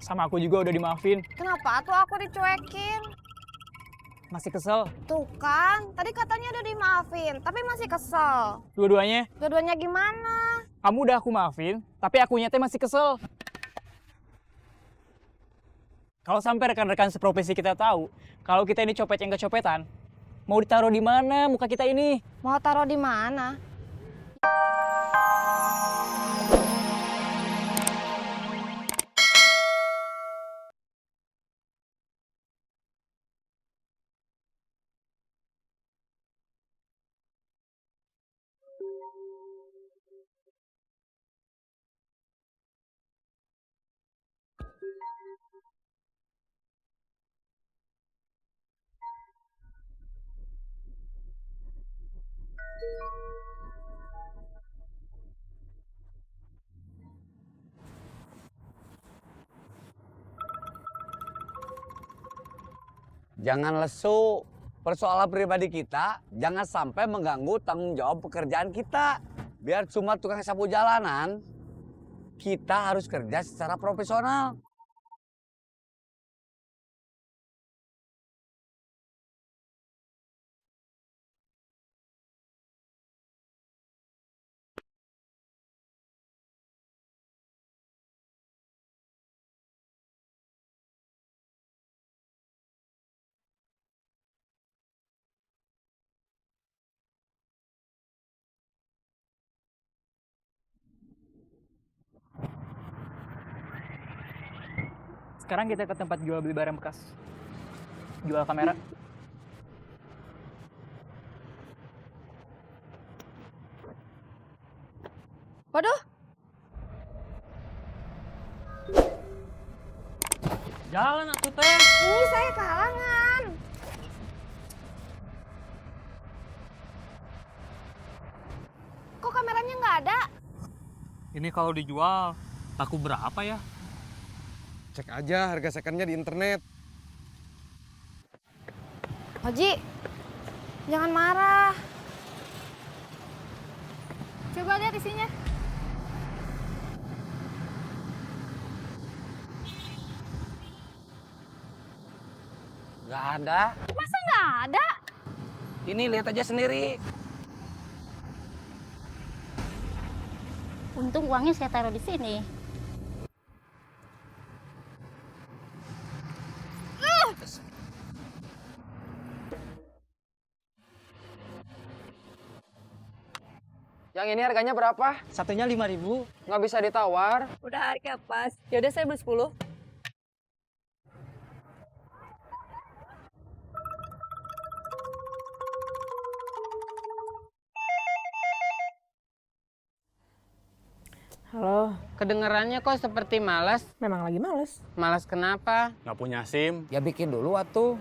Sama aku juga udah dimaafin. Kenapa tuh aku dicuekin? Masih kesel. Tuh kan, tadi katanya udah dimaafin, tapi masih kesel. Dua-duanya. Dua-duanya gimana? Kamu udah aku maafin, tapi akunya teh masih kesel. Kalau sampai rekan-rekan seprofesi kita tahu, kalau kita ini copet yang kecopetan, mau ditaruh di mana muka kita ini? Mau taruh di mana? Jangan lesu. Persoalan pribadi kita jangan sampai mengganggu tanggung jawab pekerjaan kita. Biar cuma tukang sapu jalanan, kita harus kerja secara profesional. Sekarang kita ke tempat jual beli barang bekas. Jual kamera. Waduh, Jalan atuh teh. ini saya kehalangan. Kok kameranya nggak ada? Ini kalau dijual, laku berapa ya? Cek aja harga secondnya di internet. Oji, jangan marah. Coba lihat isinya. Nggak ada. Masa nggak ada? Ini lihat aja sendiri. Untung uangnya saya taruh di sini. Yang ini harganya berapa? Satunya 5.000. Nggak bisa ditawar. Udah harga pas. Yaudah saya beli 10. Halo, Kedengarannya kok seperti malas. memang lagi males. Malas kenapa? Nggak punya SIM. Ya bikin dulu atuh.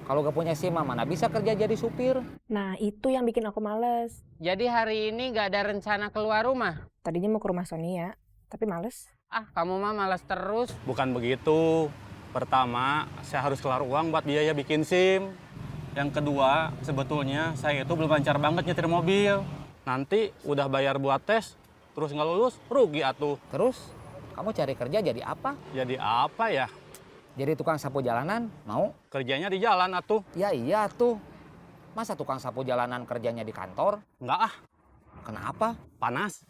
Kalau gak punya SIM mana bisa kerja jadi supir. Nah, itu yang bikin aku males. Jadi hari ini nggak ada rencana keluar rumah? Tadinya mau ke rumah Sonia, tapi males. Ah, kamu mah malas terus. Bukan begitu. Pertama, saya harus keluar uang buat biaya bikin SIM. Yang kedua, sebetulnya saya itu belum lancar banget nyetir mobil. Nanti udah bayar buat tes, terus nggak lulus, rugi atuh. Terus, kamu cari kerja jadi apa? Jadi apa ya? Jadi tukang sapu jalanan, mau? Kerjanya di jalan atuh. Ya iya tuh. Masa tukang sapu jalanan kerjanya di kantor? Nggak ah, Kenapa? panas.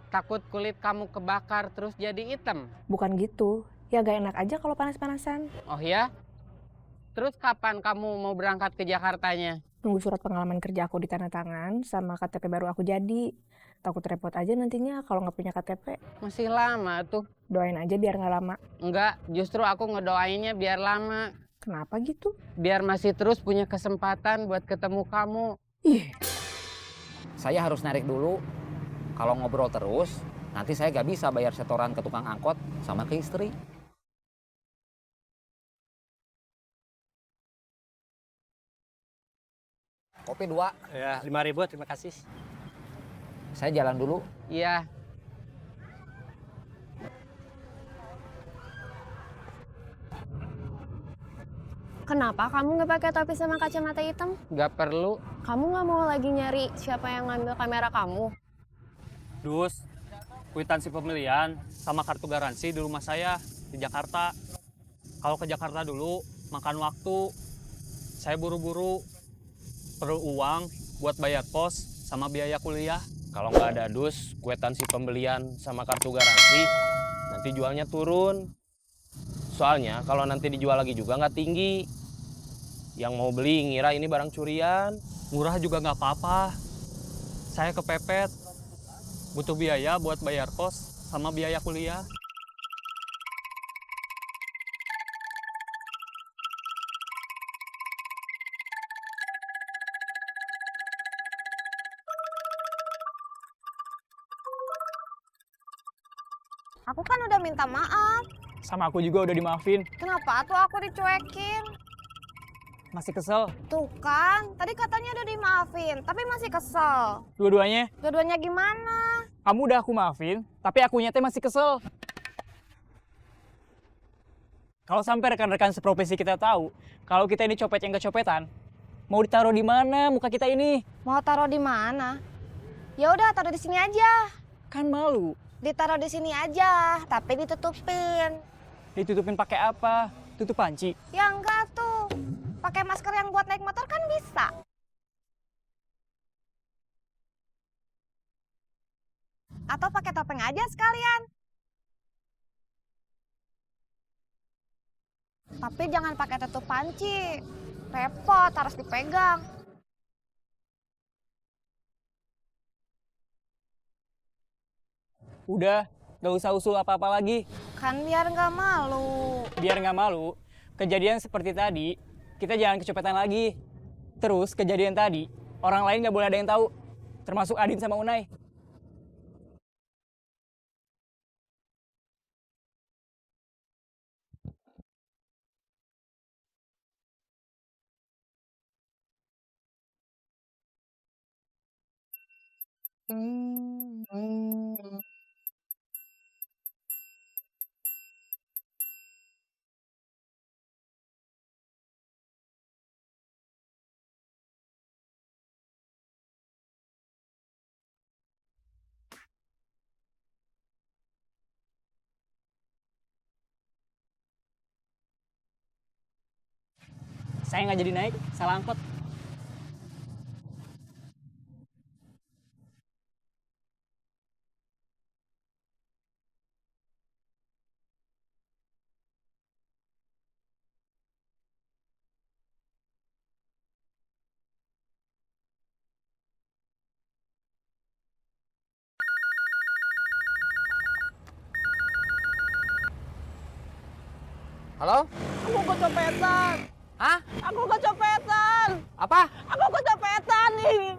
Takut kulit kamu kebakar terus jadi hitam. Bukan gitu. Ya gak enak aja kalau panas-panasan. Oh ya? Terus kapan kamu mau berangkat ke Jakartanya? Nunggu surat pengalaman kerja aku di tanda tangan sama KTP baru aku jadi. Takut repot aja nantinya kalau nggak punya KTP. Masih lama tuh. Doain aja biar nggak lama. Enggak, justru aku ngedoainnya biar lama. Kenapa gitu? Biar masih terus punya kesempatan buat ketemu kamu. Ih, Saya harus narik dulu. Kalau ngobrol terus, nanti saya gak bisa bayar setoran ke tukang angkot sama ke istri. Kopi 2. Ya, 5.000, terima kasih. Saya jalan dulu. Iya. Kenapa kamu nggak pakai topi sama kacamata hitam? Nggak perlu. Kamu nggak mau lagi nyari siapa yang ngambil kamera kamu? Dus, kwitansi pembelian sama kartu garansi di rumah saya di Jakarta. Kalau ke Jakarta dulu, makan waktu. Saya buru-buru, perlu uang buat bayar kos sama biaya kuliah. Kalau nggak ada dus, kwitansi pembelian sama kartu garansi, nanti jualnya turun. Soalnya kalau nanti dijual lagi juga nggak tinggi. Yang mau beli ngira ini barang curian. Murah juga nggak apa-apa. Saya kepepet. Butuh biaya buat bayar kos sama biaya kuliah. Aku kan udah minta maaf. Sama aku juga udah dimaafin. Kenapa tuh aku dicuekin? Masih kesel. Tuh kan, tadi katanya udah dimaafin, tapi masih kesel. Dua-duanya. Dua-duanya gimana? Kamu udah aku maafin, tapi akunya teh masih kesel. Kalau sampai rekan-rekan seprofesi kita tahu, kalau kita ini copet yang kecopetan, mau ditaruh di mana muka kita ini? Mau taruh di mana? Ya udah, taruh di sini aja. Kan malu. Ditaruh di sini aja, tapi ditutupin. Ditutupin pakai apa? Tutup panci. Ya enggak tuh. Pakai masker yang buat naik motor kan bisa. Atau pakai topeng aja sekalian. Tapi jangan pakai tutup panci. Repot, harus dipegang. Udah, gak usah usul apa-apa lagi. Kan biar nggak malu. Biar nggak malu, kejadian seperti tadi, kita jangan kecopetan lagi. Terus kejadian tadi, orang lain nggak boleh ada yang tahu. Termasuk Adin sama Unai. Saya nggak jadi naik, salah angkot. Halo? Aku kecopetan. Hah? Aku kecopetan. Apa? Aku kecopetan nih.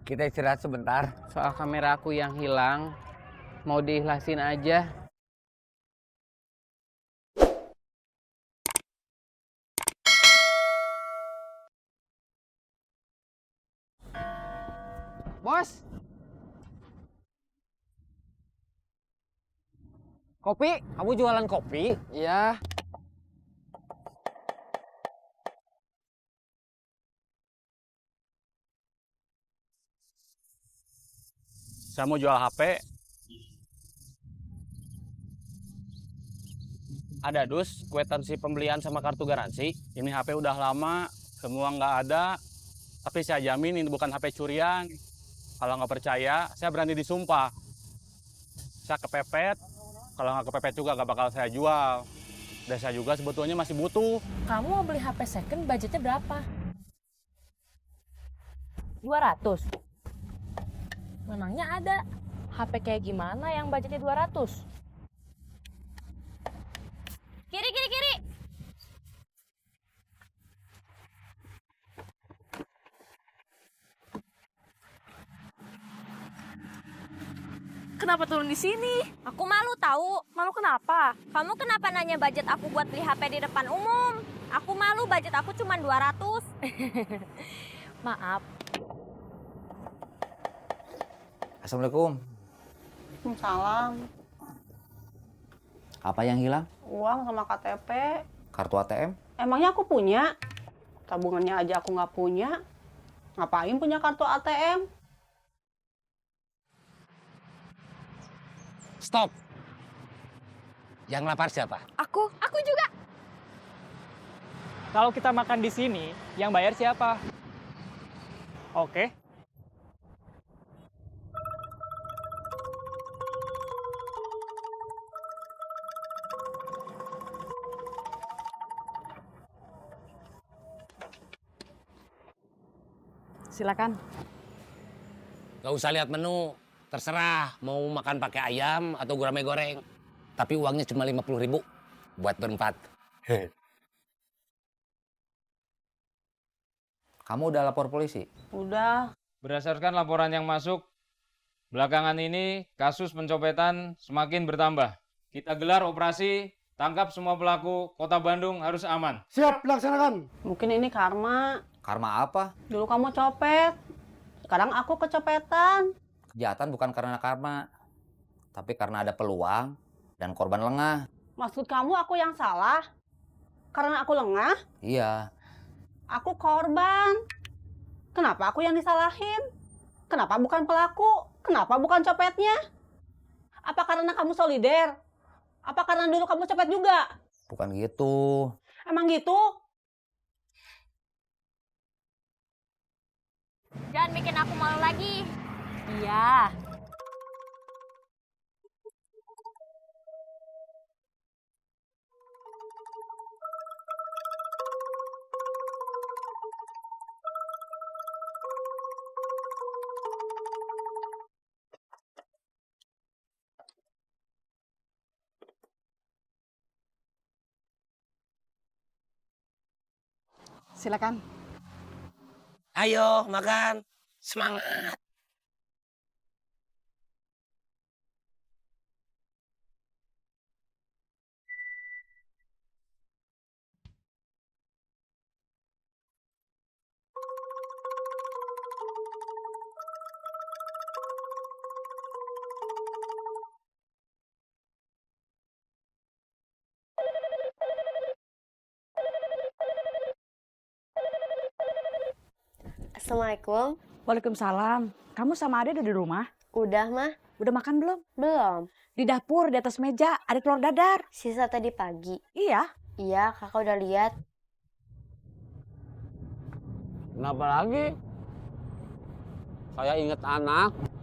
Kita istirahat sebentar. Soal kamera aku yang hilang, mau diikhlasin aja. Bos? Kopi? Kamu jualan kopi? Iya. Saya mau jual HP. Ada dus, kwitansi pembelian sama kartu garansi. Ini HP udah lama, semua nggak ada. Tapi saya jamin ini bukan HP curian. Kalau nggak percaya, saya berani disumpah. Saya kepepet, kalau nggak kepepet juga nggak bakal saya jual. Dan saya juga sebetulnya masih butuh. Kamu mau beli HP second budgetnya berapa? 200. Memangnya ada HP kayak gimana yang budgetnya 200? Kiri, kiri, kiri. Kenapa turun di sini? Aku malu tahu. Malu kenapa? Kamu kenapa nanya budget aku buat beli HP di depan umum? Aku malu, budget aku cuma 200. Maaf. Assalamualaikum. Salam. Apa yang hilang? Uang sama KTP. Kartu ATM? Emangnya aku punya? Tabungannya aja aku nggak punya. Ngapain punya kartu ATM? Stop. Yang lapar siapa? Aku juga. Kalau kita makan di sini, yang bayar siapa? Oke. Silakan. Gak usah lihat menu. Terserah mau makan pakai ayam atau gurame goreng. Tapi uangnya cuma 50.000 buat berempat. Kamu udah lapor polisi? Udah. Berdasarkan laporan yang masuk, belakangan ini kasus pencopetan semakin bertambah. Kita gelar operasi, tangkap semua pelaku, Kota Bandung harus aman. Siap, laksanakan. Mungkin ini karma. Karma apa? Dulu kamu copet. Sekarang aku kecopetan. Kejahatan bukan karena karma, tapi karena ada peluang dan korban lengah. Maksud kamu aku yang salah? Karena aku lengah? Iya, Aku korban. Kenapa aku yang disalahin? Kenapa bukan pelaku? Kenapa bukan copetnya? Apa karena kamu solider? Apa karena dulu kamu copet juga? bukan gitu. Emang gitu? Jangan bikin aku malu lagi. Iya. Silakan. Ayo makan. Semangat. Assalamualaikum. Waalaikumsalam. Kamu sama Ade udah di rumah? Udah, Mah? Udah makan belum? Belum. Di dapur, di atas meja, ada telur dadar. Sisa tadi pagi. Iya. Iya, kakak udah lihat. Kenapa lagi? Saya inget anak.